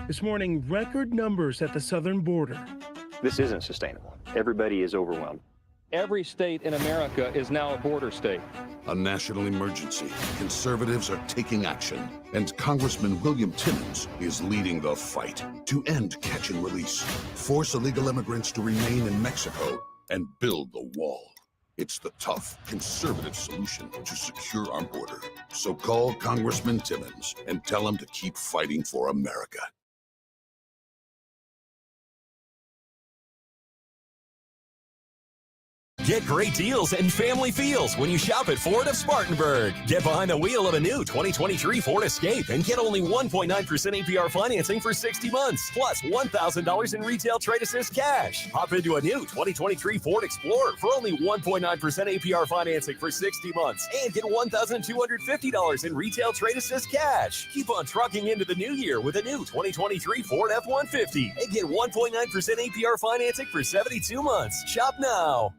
This morning, record numbers at the southern border. This isn't sustainable. Everybody is overwhelmed. Every state in America is now a border state. A national emergency. Conservatives are taking action. And Congressman William Timmons is leading the fight to end catch and release, force illegal immigrants to remain in Mexico, and build the wall. It's the tough, conservative solution to secure our border. So call Congressman Timmons and tell him to keep fighting for America. Get great deals and family feels when you shop at Ford of Spartanburg. Get behind the wheel of a new 2023 Ford Escape and get only 1.9% APR financing for 60 months, plus $1,000 in retail trade assist cash. Hop into a new 2023 Ford Explorer for only 1.9% APR financing for 60 months and get $1,250 in retail trade assist cash. Keep on trucking into the new year with a new 2023 Ford F-150 and get 1.9% APR financing for 72 months. Shop now.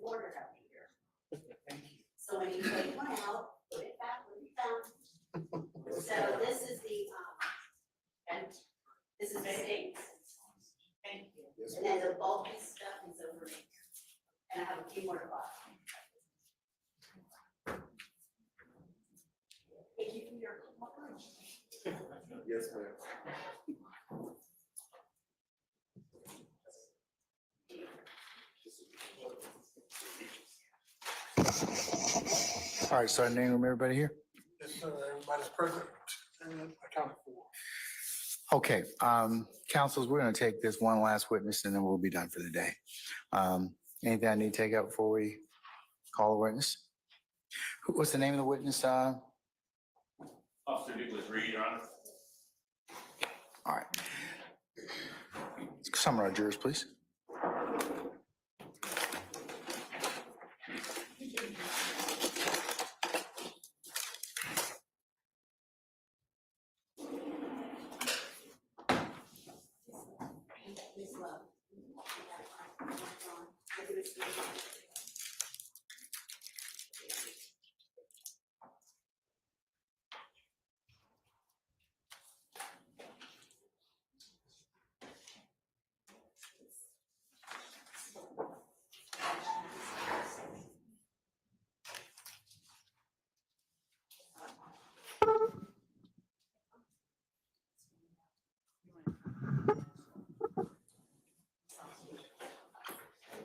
border up here. So when you take one out, put it back when you're done. So this is the, and this is the stakes. Thank you. And then the bulky stuff is over here. And I have a few more to buy. Thank you for your cooperation. Yes, ma'am. All right, so name room, everybody here? Yes, sir. Everybody's present and accounted for. Okay, councils, we're gonna take this one last witness and then we'll be done for the day. Anything I need to take up before we call a witness? What's the name of the witness? Officer Nicholas Reed, Your Honor. All right. Summarize jurors, please. Miss Love.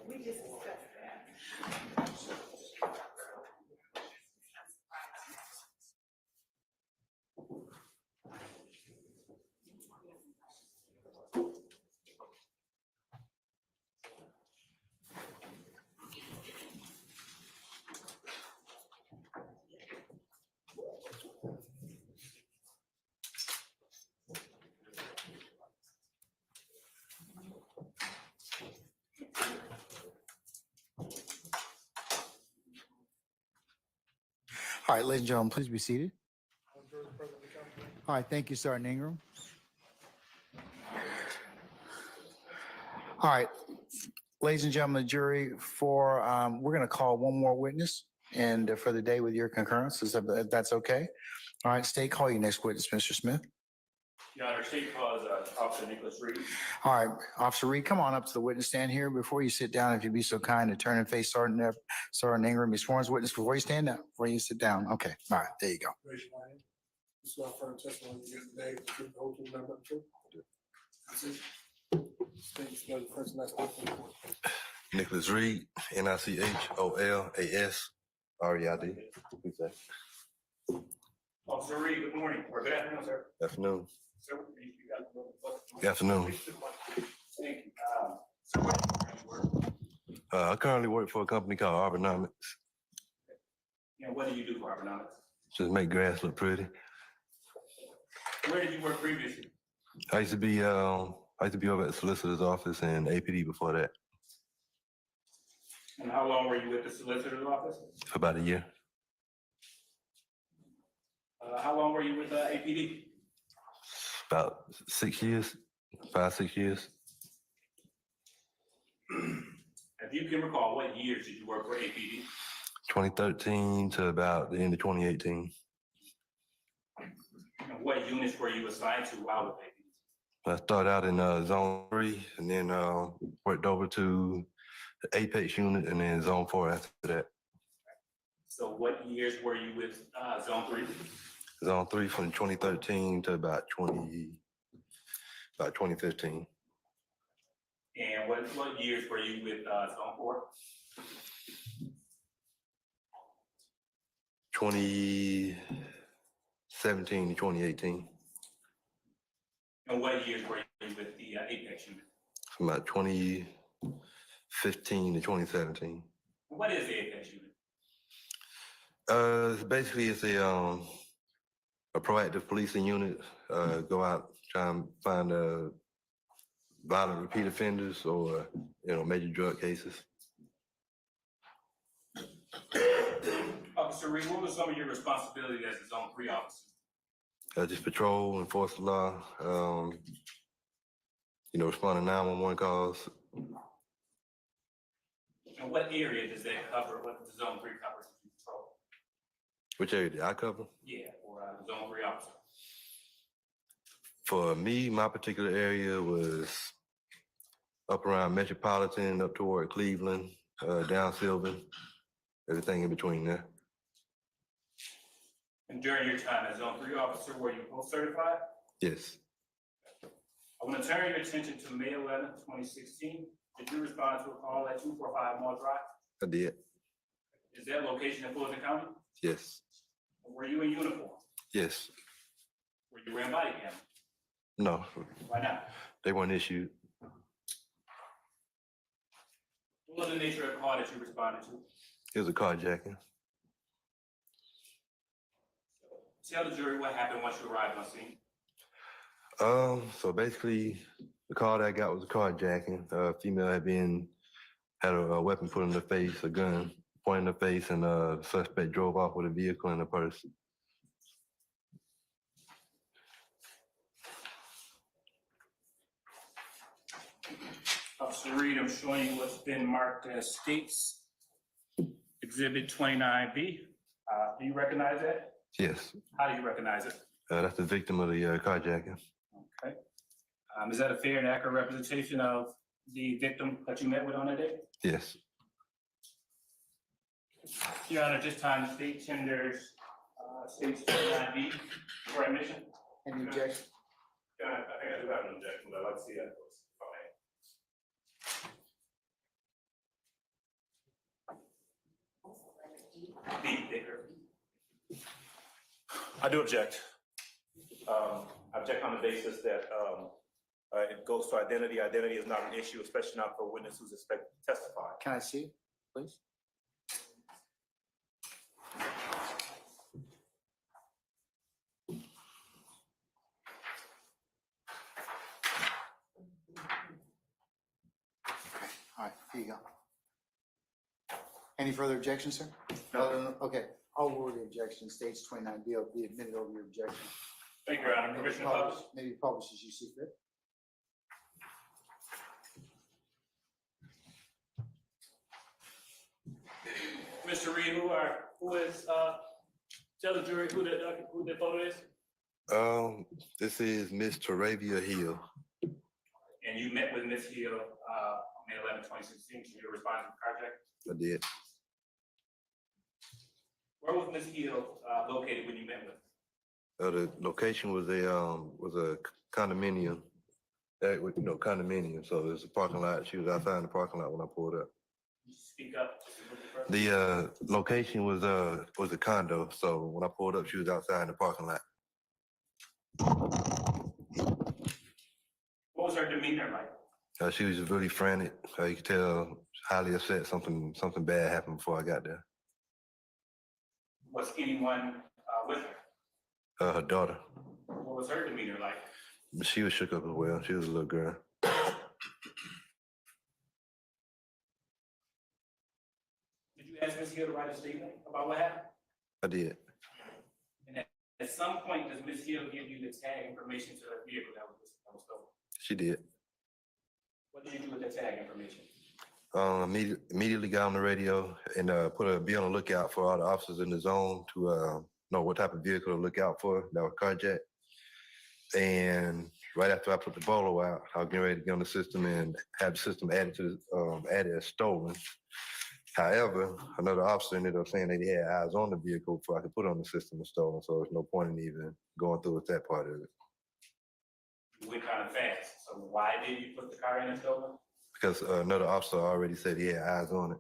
We just discussed that. All right, ladies and gentlemen, please be seated. All right, thank you, Sergeant Ingram. All right, ladies and gentlemen, the jury, we're gonna call one more witness and for the day with your concurrence, if that's okay. All right, state, call your next witness, Mr. Smith. Your Honor, state calls Officer Nicholas Reed. All right, Officer Reed, come on up to the witness stand here. Before you sit down, if you'd be so kind to turn and face Sergeant Ingram, be sworn as witness before you stand up, before you sit down. Okay, all right, there you go. Raise your hand. This is our first testimony you give today. The truth, the whole truth, nothing but the truth. That's it. State, spell the first and last name for the court. Nicholas Reed, NICHOLASREID. Officer Reed, good morning, or good afternoon, sir. Afternoon. Sir, you got the Good afternoon. Thank you. So where do you work? I currently work for a company called Arbonomics. And what do you do for Arbonomics? Just make grass look pretty. Where did you work previously? I used to be over at the solicitor's office and APD before that And how long were you with the solicitor's office? for about a year. How long were you with APD? About 6 years, 5-6 years. If you can recall, what years did you work for APD? 2013 to about the end of 2018. And what units were you assigned to while with APD? I started out in Zone 3 and then worked over to the Apex unit and then Zone 4 after that. So what years were you with Zone 3? Zone 3 from 2013 to about 2015. And what years were you with Zone 4? 2017 to 2018. And what years were you with the Apex unit? From about 2015 to 2017. What is the Apex unit? Basically, it's a proactive policing unit. Go out, try and find violent repeat offenders or major drug cases. Officer Reed, what was some of your responsibilities as a Zone 3 officer? Just patrol, enforce the law, respond to 911 calls. And what area does that cover, what the zone 3 covers that you patrol? Which area did I cover? Yeah, for zone 3 officer. For me, my particular area was up around Metropolitan, up toward Cleveland, down Sylvan, everything in between there. And during your time as zone 3 officer, were you post certified? Yes, I want to turn your attention to May 11th, 2016. Did you respond to a call at 245 Mall Drive? I did. Is that location in Fulton County? Yes, Were you in uniform? yes. Were you wearing body cam? No, Why not? they weren't issued. What was the nature of the call that you responded to? It was a carjacking. Tell the jury what happened once you arrived on scene. So basically, the call that I got was a carjacking. A female had a weapon put in her face, a gun pointed in her face, and the suspect drove off with a vehicle and a purse. Officer Reed, I'm showing you what's been marked as States Exhibit 29B. Do you recognize that? Yes, How do you recognize it? that's the victim of the carjacking. Okay. Is that a fair and accurate representation of the victim that you met with on that day? Yes, Your Honor, this time the state tenders States 29B for admission. Any objection? I think I do have an objection, but I'd like to see that first, if I may. Be bigger. I do object. I object on the basis that it goes to identity. Identity is not an issue, especially not for a witness who's expected to testify. Can I see, please? All right, here you go. Any further objections, sir? No. Okay, I'll rule the objection. States 29B will be admitted over your objection. Thank you, Your Honor. Permission to publish? Maybe publish as you see fit. Mr. Reed, tell the jury who the photo is? This is Miss Taravia Hill. And you met with Ms. Hill on May 11, 2016, to your response to the carjack? I did. Where was Ms. Hill located when you met with her? The location was a condominium. Condominium. So there's a parking lot. She was outside in the parking lot when I pulled up. Speak up. The location was a condo. So when I pulled up, she was outside in the parking lot. What was her demeanor like? She was really frantic. You could tell highly upset. Something bad happened before I got there. Was anyone with her? Her daughter. What was her demeanor like? She was shook up as well. She was a little girl. Did you ask Ms. Hill to write a statement about what happened? I did. And at some point, does Ms. Hill give you the tag information to the vehicle that was stolen? She did. What did you do with the tag information? Immediately got on the radio and be on the lookout for all the officers in the zone to know what type of vehicle to look out for that was carjacked. And right after I put the bolo out, I was getting ready to get on the system and have the system added as stolen. However, another officer ended up saying that he had eyes on the vehicle before I could put it on the system as stolen. So there's no point in even going through with that part of it. You went kind of fast. So why did you put the car in and stolen? Because another officer already said he had eyes on it.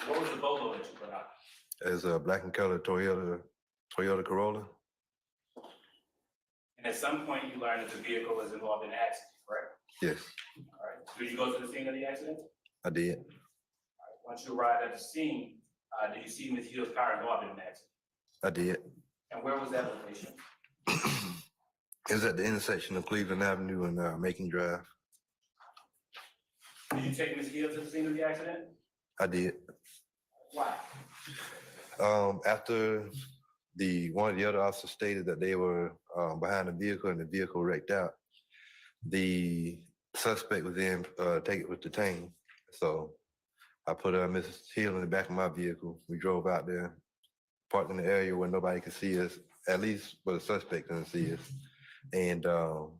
What was the bolo that you put out? It's a black and colored Toyota Corolla. And at some point, you learned that the vehicle was involved in an accident, correct? Yes, All right. Did you go to the scene of the accident? I did. Once you arrived at the scene, did you see Ms. Hill's car involved in an accident? I did. And where was that location? It was at the intersection of Cleveland Avenue and Macon Drive. Did you take Ms. Hill to the scene of the accident? I did. Why? After one of the other officers stated that they were behind the vehicle and the vehicle wrecked out, the suspect was then was detained. So I put Mrs. Hill in the back of my vehicle. We drove out there, parked in the area where nobody could see us, at least where the suspect couldn't see us, and allow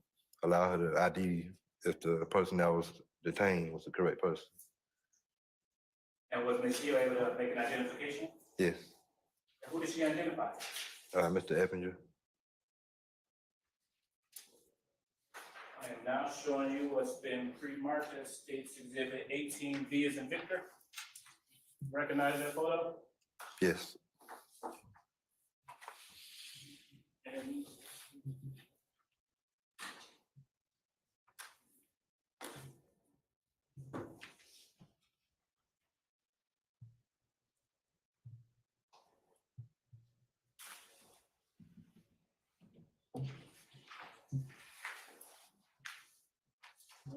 her to ID if the person that was detained was the correct person. And was Ms. Hill able to make an identification? Yes, And who did she identify? Mr. Eppinger. I am now showing you what's been pre-marked as State's Exhibit 18B as in Victor. Recognize that photo? Yes. And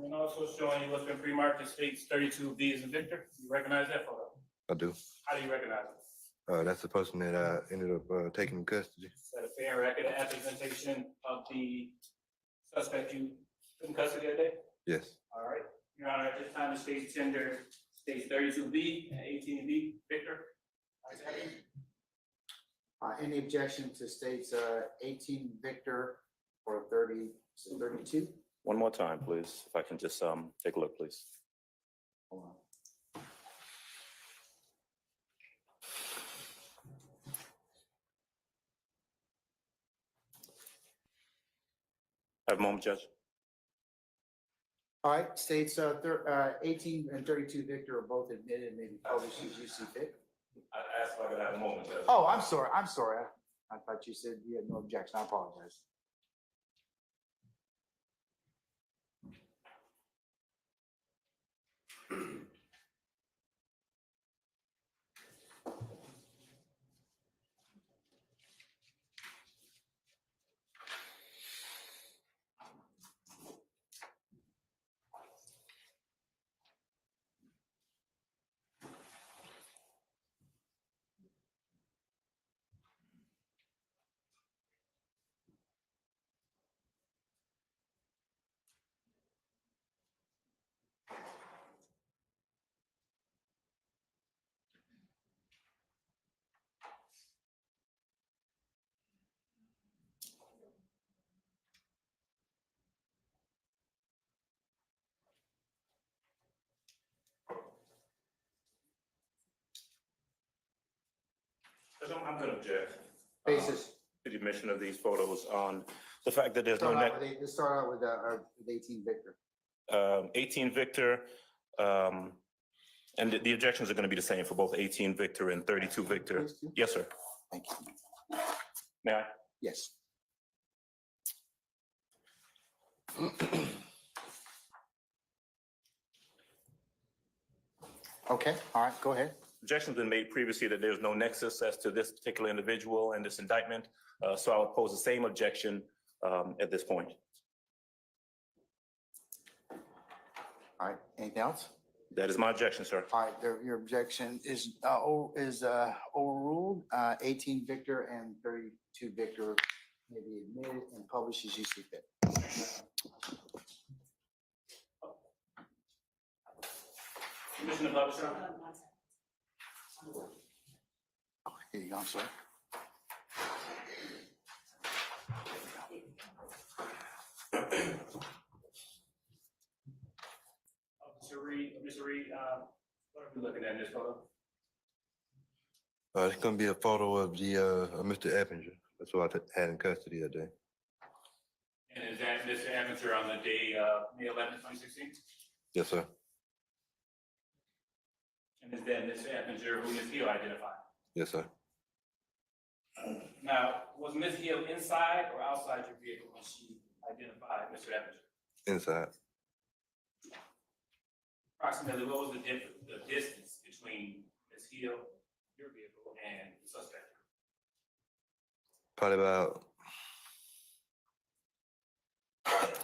And also showing you what's been pre-marked as State's 32B as in Victor. You recognize that photo? I do. How do you recognize it? That's the person that I ended up taking in custody. Is that a fair record of representation of the suspect you took in custody that day? Yes. All right. Your Honor, at this time, the state's tender states 32B and 18B. Victor? Ayes have it. Any objection to states 18 Victor or 32? One more time, please, if I can just take a look, please. Hold on. Have a moment, Judge. All right, states 18 and 32 Victor are both admitted, maybe published as you see fit. I asked if I could have a moment, Judge. Oh, I'm sorry. I thought you said you had no objection. I apologize. Judge, I'm going to object. Basis. To the admission of these photos on the fact that there's no Let's start out with 18 Victor. 18 Victor, and the objections are going to be the same for both 18 Victor and 32 Victor. Yes, sir. Thank you. May I? Yes. Okay, all right, go ahead. Objections been made previously that there's no nexus as to this particular individual and this indictment, so I would pose the same objection at this point. All right, anything else? That is my objection, sir. All right, your objection is overruled. 18 Victor and 32 Victor may be admitted and published as you see fit. Commissioner Bubba. Here you go, I'm sorry. Mr. Reed, what are we looking at in this photo? It's going to be a photo of the Mr. Eppinger. That's what I had in custody that day. And is that Mr. Eppinger on the day May 11, 2016? Yes, sir. And is that Mr. Eppinger who Ms. Hill identified? Yes, sir. Now, was Ms. Hill inside or outside your vehicle when she identified Mr. Eppinger? Inside. Approximately, what was the distance between Ms. Hill, your vehicle, and the suspect? Probably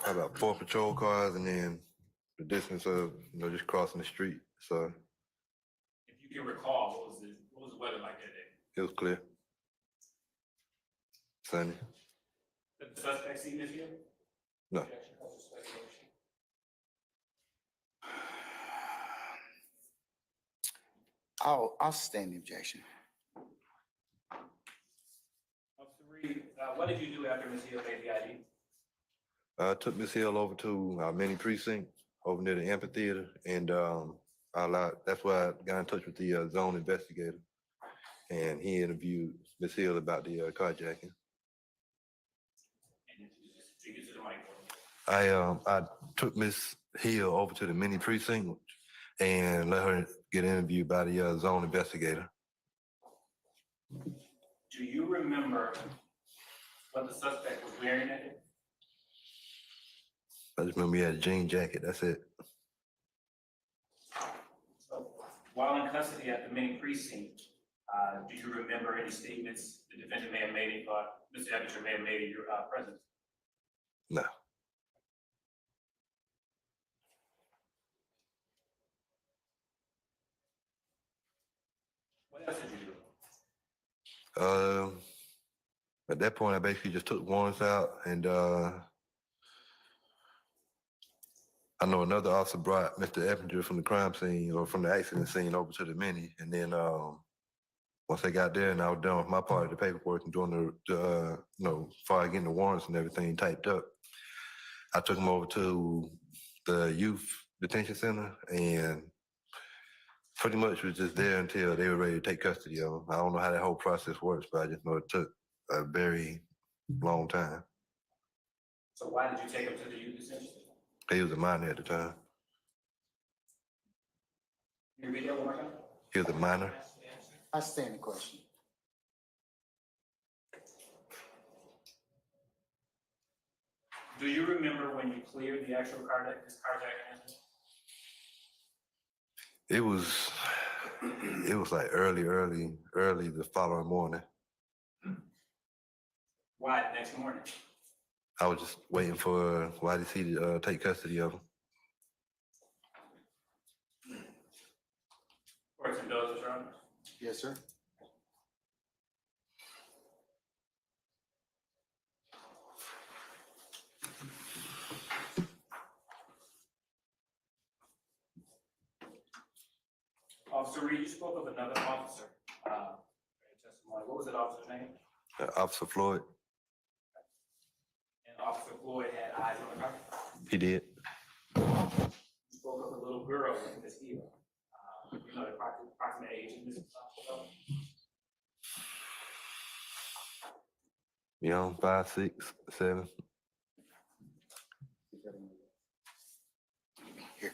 about 4 patrol cars, and then the distance of just crossing the street. So If you can recall, what was the weather like that day? it was clear. Sunny. Did the suspect see Ms. Hill? No. I'll sustain the objection. Officer Reed, what did you do after Ms. Hill made the ID? I took Miss Hill over to our mini precinct over near the amphitheater, and that's why I got in touch with the zone investigator, and he interviewed Miss Hill about the carjacking. And just speak it to the microphone. I took Miss Hill over to the mini precinct and let her get interviewed by the zone investigator. Do you remember what the suspect was wearing that day? I just remember he had a jean jacket. That's it. So, while in custody at the main precinct, do you remember any statements the defendant may have made, or Mr. Eppinger may have made in your presence? No. What else did you do? At that point, I basically just took warrants out, and I know another officer brought Mr. Eppinger from the crime scene or from the accident scene over to the mini, and then once they got there and I was done with my part of the paperwork and doing the far getting the warrants and everything typed up, I took them over to the youth detention center and pretty much was just there until they were ready to take custody of him. I don't know how that whole process works, but I just know it took a very long time. So why did you take him to the youth detention center? He was a minor at the time. Can you read that one more time? He was a minor. I stand the question. Do you remember when you cleared the actual carjacking incident? It was like early the following morning. Why the next morning? I was just waiting for YDC to take custody of him. Court's indulgence, Your Honor. Yes, sir. Officer Reed, you spoke of another officer. In testimony. What was that officer's name? Officer Floyd, And Officer Floyd had eyes on the car. he did. You spoke of a little girl with Miss Hill. You know the approximate age of Miss Hill? Young, 5, 6, 7. Here.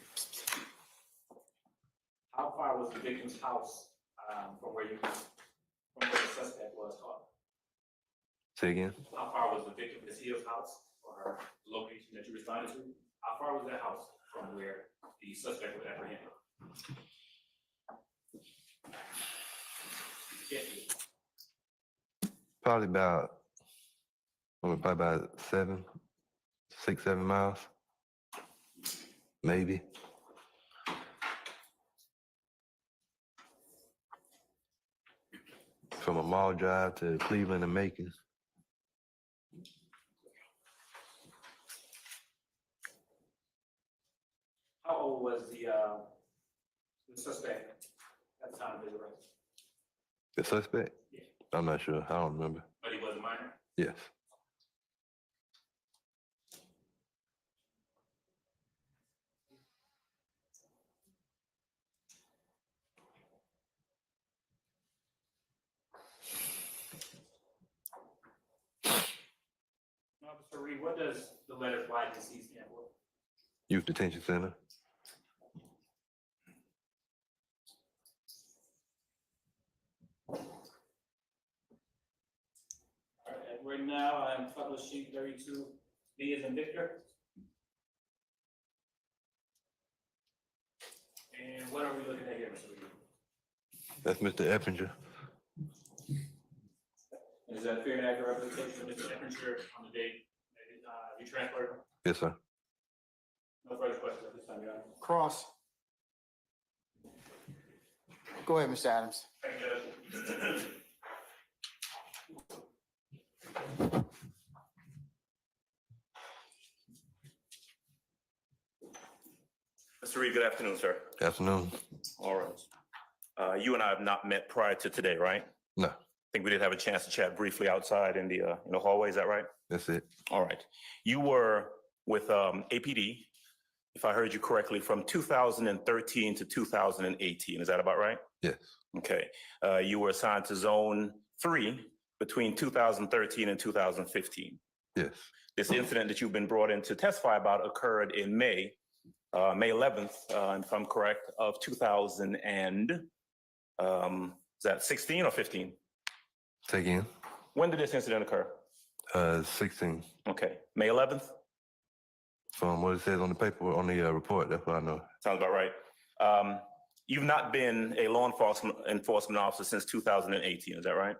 How far was the victim's house from where the suspect was caught? Say again? How far was the victim, Miss Hill's house, or her location that you responded to? How far was that house from where the suspect was apprehended? Probably about 6, 7 miles, maybe. From a mall drive to Cleveland and Macon. How old was the suspect at the time of his arrest? The suspect? Yeah. I'm not sure. I don't remember. But he was a minor? Yes. Officer Reed, what does the letter YDC stand for? Youth Detention Center. All right, right now I'm publishing 32 B as in Victor. And what are we looking at here, Mr. Reed? That's Mr. Eppinger. Is that fair and accurate representation of Mr. Eppinger on the date that you transferred him? Yes, sir. No further questions at this time, Your Honor. Cross. Go ahead, Mr. Adams. Thank you, Judge. Mr. Reed, good afternoon, sir. Afternoon. All right. You and I have not met prior to today, right? No, I think we did have a chance to chat briefly outside in the hallway. Is that right? that's it. All right. You were with APD, if I heard you correctly, from 2013 to 2018. Is that about right? Yes, Okay. You were assigned to Zone 3 between 2013 and 2015. yes, This incident that you've been brought in to testify about occurred in May 11th, if I'm correct, of 2000 and, is that 16 or 15? say again. When did this incident occur? 16. Okay, May 11th? From what it says on the paper, on the report, that's what I know. Sounds about right. You've not been a law enforcement officer since 2018, is that right?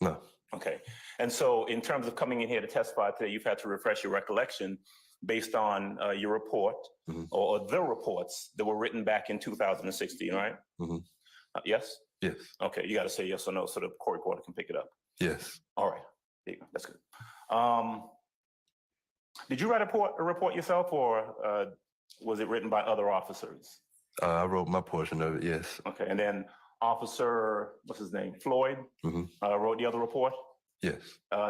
No, Okay. And so in terms of coming in here to testify today, you've had to refresh your recollection based on your report or the reports that were written back in 2016, right? Yes? yes, Okay, you got to say yes or no so the court reporter can pick it up. yes. All right, there you go. That's good. Did you write a report yourself, or was it written by other officers? I wrote my portion of it, yes. Okay, and then Officer, what's his name, Floyd, wrote the other report? Yes,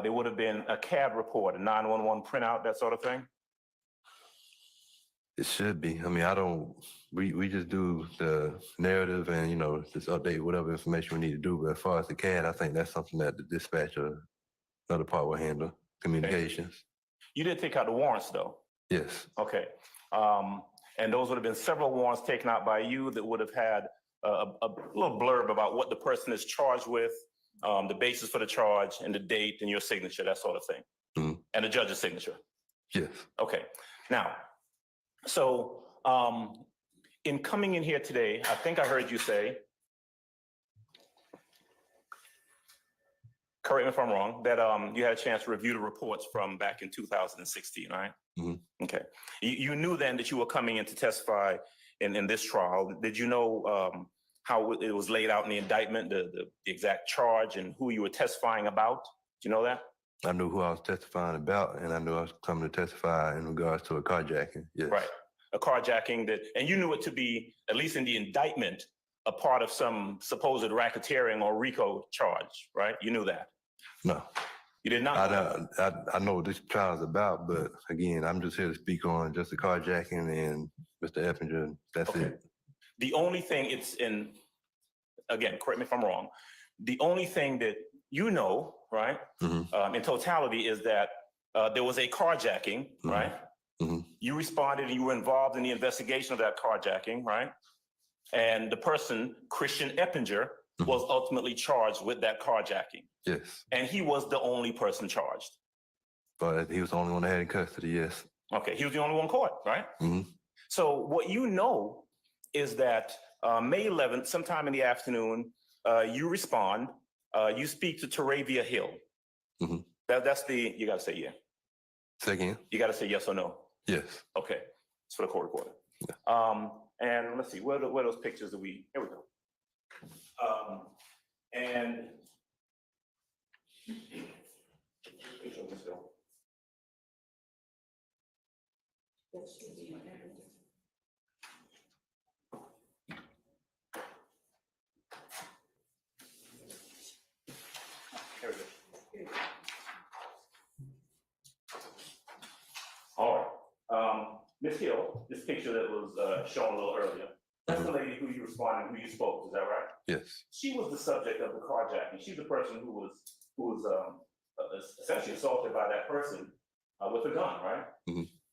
There would have been a CAD report, a 911 printout, that sort of thing? it should be. I mean, we just do the narrative and, just update whatever information we need to do. But as far as the CAD, I think that's something that the dispatch or another part will handle, communications. You did take out the warrants, though? Yes, Okay. And those would have been several warrants taken out by you that would have had a little blurb about what the person is charged with, the basis for the charge, and the date, and your signature, that sort of thing. And the judge's signature. yes. Okay. Now, so in coming in here today, I think I heard you say, correct me if I'm wrong, that you had a chance to review the reports from back in 2016, right? Okay. You knew then that you were coming in to testify in this trial. Did you know how it was laid out in the indictment, the exact charge and who you were testifying about? Do you know that? I knew who I was testifying about, and I knew I was coming to testify in regards to a carjacking. Yes. Right. A carjacking and you knew it to be, at least in the indictment, a part of some supposed racketeering or RICO charge, right? You knew that? No. You did not? I know what this trial is about, but again, I'm just here to speak on just the carjacking and Mr. Eppinger. That's it. The only thing again, correct me if I'm wrong, the only thing that you know, right, in totality is that there was a carjacking, right? You responded and you were involved in the investigation of that carjacking, right? And the person, Christian Eppinger, was ultimately charged with that carjacking. Yes. And he was the only person charged. But he was the only one that had in custody, yes. Okay, he was the only one caught, right? So what you know is that May 11th, sometime in the afternoon, you respond, you speak to Taravia Hill. That's you gotta say yeah. Say again? You gotta say yes or no. Yes. Okay, it's for the court reporter. Yeah. And let's see, where are those pictures that here we go. And here we go. All right. Ms. Hill, this picture that was shown a little earlier, that's the lady who you responded, who you spoke to, is that right? Yes. She was the subject of the carjacking. She's the person who was essentially assaulted by that person with a gun, right?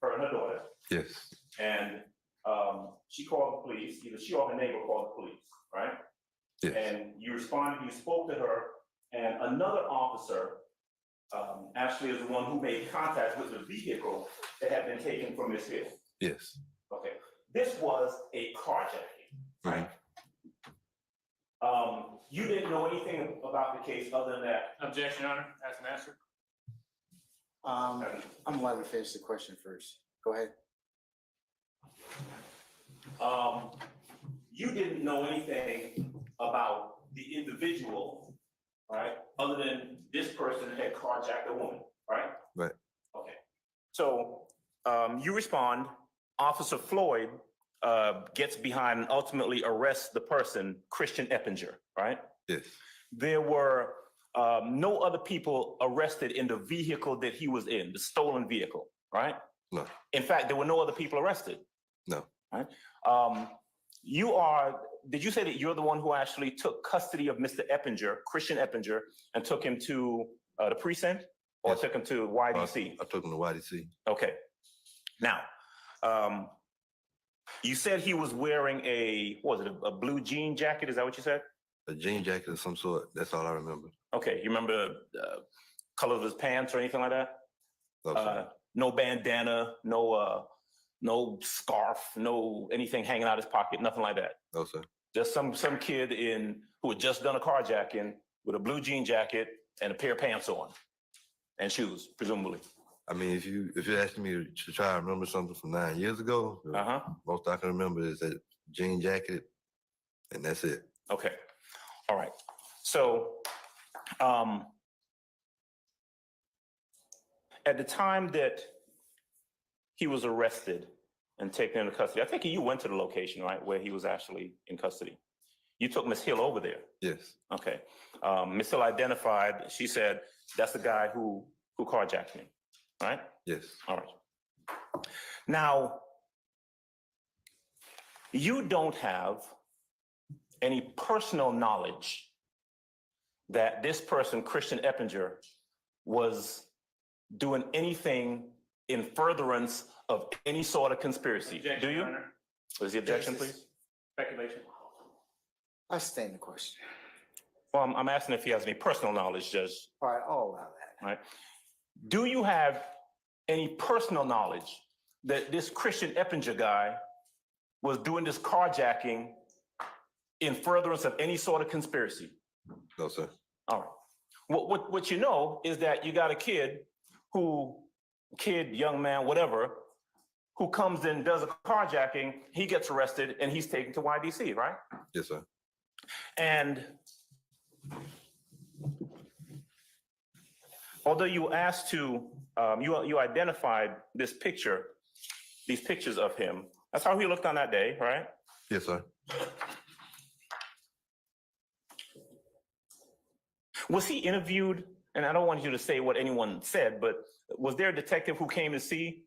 Her and her daughter. Yes. And she called the police. Either she or her neighbor called the police, right? Yes. And you responded. You spoke to her, and another officer actually is the one who made contact with the vehicle that had been taken from Ms. Hill. Yes. Okay. This was a carjacking, right? You didn't know anything about the case other than that. Objection, Your Honor. Ask an answer. I'm glad we finished the question first. Go ahead. You didn't know anything about the individual, right? Other than this person had carjacked a woman, right? Right. Okay. So you respond. Officer Floyd gets behind and ultimately arrests the person, Christian Eppinger, right? Yes. There were no other people arrested in the vehicle that he was in, the stolen vehicle, right? No. In fact, there were no other people arrested. No. Right? Did you say that you're the one who actually took custody of Mr. Eppinger, Christian Eppinger, and took him to the precinct or Yes. took him to YDC? I took him to YDC. Okay. Now, you said he was wearing a blue jean jacket? Is that what you said? A jean jacket of some sort. That's all I remember. Okay. You remember the color of his pants or anything like that? No, sir. No bandana, no scarf, no anything hanging out his pocket, nothing like that. No, sir. Just some kid who had just done a carjacking with a blue jean jacket and a pair of pants on and shoes, presumably. I mean, if you're asking me to try to remember something from 9 years ago, most I can remember is that jean jacket, and that's it. Okay. All right. So, at the time that he was arrested and taken into custody, I think you went to the location, right, where he was actually in custody. You took Miss Hill over there. Yes. Okay. Miss Hill identified. She said that's the guy who carjacked me, right? Yes. All right. Now, you don't have any personal knowledge that this person, Christian Eppinger, was doing anything in furtherance of any sort of conspiracy. Objection, Do you? Your Honor. What is the objection, This is please? Speculation. I stand the question. Well, I'm asking if he has any personal knowledge, Judge. All right, I'll allow that. Right? Do you have any personal knowledge that this Christian Eppinger guy was doing this carjacking in furtherance of any sort of conspiracy? No, sir. All right. What you know is that you got a kid, young man, whatever, who comes in, does a carjacking, he gets arrested, and he's taken to YDC, right? Yes, sir. And although you asked to, you identified these pictures of him. That's how he looked on that day, right? Yes, sir. Was he interviewed? And I don't want you to say what anyone said, but was there a detective who came to see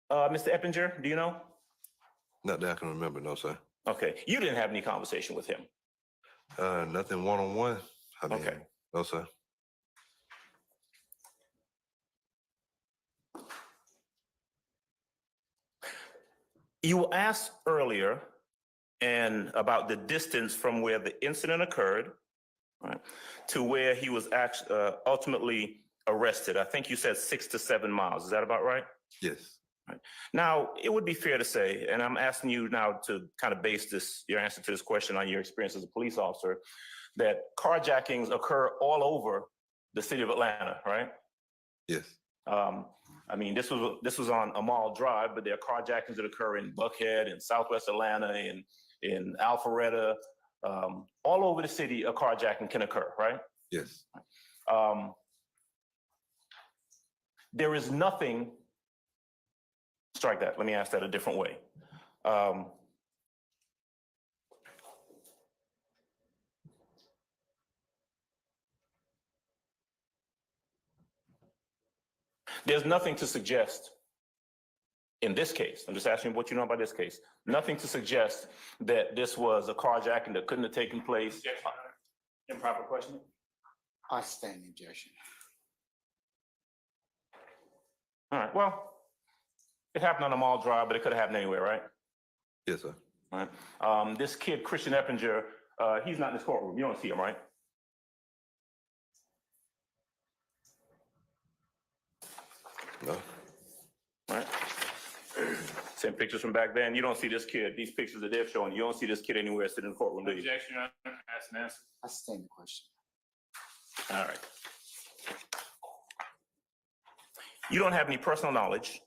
Mr. Eppinger? Do you know? Not that I can remember, no, sir. Okay. You didn't have any conversation with him? Nothing one-on-one. I mean, Okay. No, sir. You were asked earlier and about the distance from where the incident occurred, right, to where he was ultimately arrested. I think you said 6 to 7 miles. Is that about right? Yes. Right. Now, it would be fair to say, and I'm asking you now to kind of base your answer to this question on your experience as a police officer, that carjackings occur all over the city of Atlanta, right? Yes. I mean, this was on Amal Drive, but there are carjackings that occur in Buckhead, in Southwest Atlanta, in Alpharetta, all over the city. A carjacking can occur, right? Yes. There is nothing. Strike that. Let me ask that a different way. There's nothing to suggest in this case, I'm just asking what you know about this case, nothing to suggest that this was a carjacking that couldn't have taken place. Objection, Your Honor. Improper questioning. I stand the objection. All right, well, it happened on a mall drive, but it could have happened anywhere, right? Yes, sir. All right. This kid, Christian Eppinger, he's not in this courtroom. You don't see him, right? No. All right. Same pictures from back then. You don't see this kid. These pictures that they're showing, you don't see this kid anywhere sitting in the courtroom, do you? Objection, Your Honor. Ask and answer. I stand the question. All right. You don't have any personal knowledge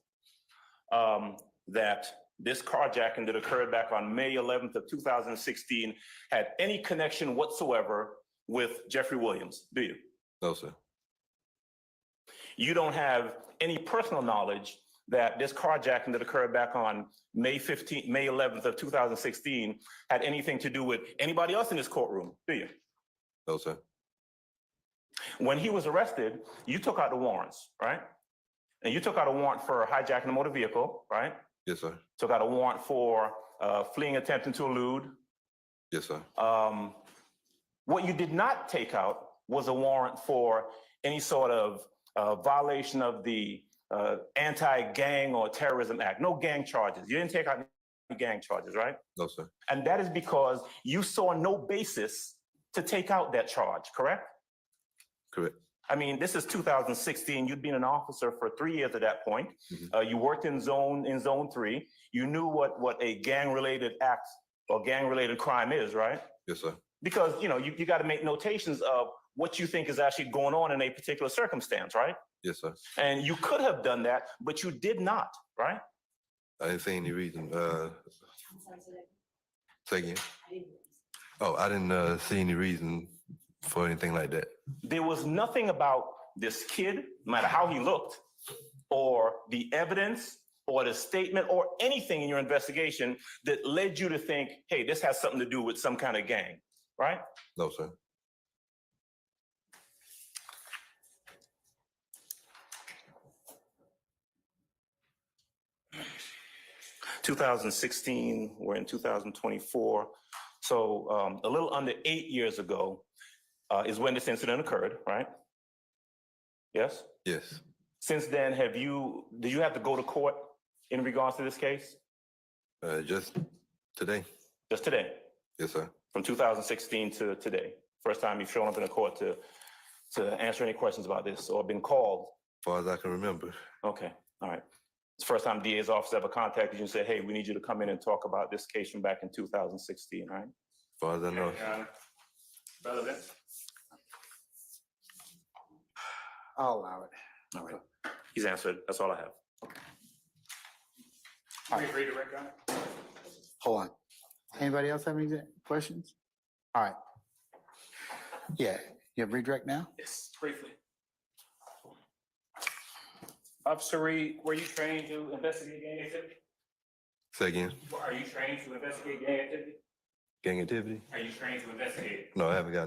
that this carjacking that occurred back on May 11th of 2016 had any connection whatsoever with Jeffrey Williams, do you? No, sir. You don't have any personal knowledge that this carjacking that occurred back on May 11th of 2016 had anything to do with anybody else in this courtroom, do you? No, sir. When he was arrested, you took out the warrants, right? And you took out a warrant for hijacking a motor vehicle, right? Yes, sir. Took out a warrant for fleeing, attempting to elude. Yes, sir. What you did not take out was a warrant for any sort of violation of the Anti-Gang or Terrorism Act. No gang charges. You didn't take out any gang charges, right? No, sir. And that is because you saw no basis to take out that charge, correct? Correct. I mean, this is 2016. You'd been an officer for 3 years at that point. You worked in zone 3. You knew what a gang-related act or gang-related crime is, right? Yes, sir. Because, you know, you got to make notations of what you think is actually going on in a particular circumstance, right? Yes, sir. And you could have done that, but you did not, right? I didn't see any reason. I'm sorry, Say again. I didn't. Oh, I didn't see any reason for anything like that. There was nothing about this kid, no matter how he looked, or the evidence, or the statement, or anything in your investigation that led you to think, hey, this has something to do with some kind of gang, right? No, sir. In 2016, we're in 2024. So a little under 8 years ago is when this incident occurred, right? Yes? Yes. Since then, did you have to go to court in regards to this case? Just today. Just today? Yes, sir. From 2016 to today? First time you've shown up in a court to answer any questions about this or been called? As far as I can remember. Okay, all right. It's the first time DA's office ever contacted you and said, hey, we need you to come in and talk about this case from back in 2016, right? As far as I know. Brother Vince? I'll allow it. All right. He's answered. That's all I have. All right. Redirect on it? Hold on. Anybody else have any questions? All right. Yeah, you have redirect now? Yes, briefly. Officer Reed, were you trained to investigate gang activity? Say again. Are you trained to investigate gang activity? Gang activity? Are you trained to investigate? No, I haven't got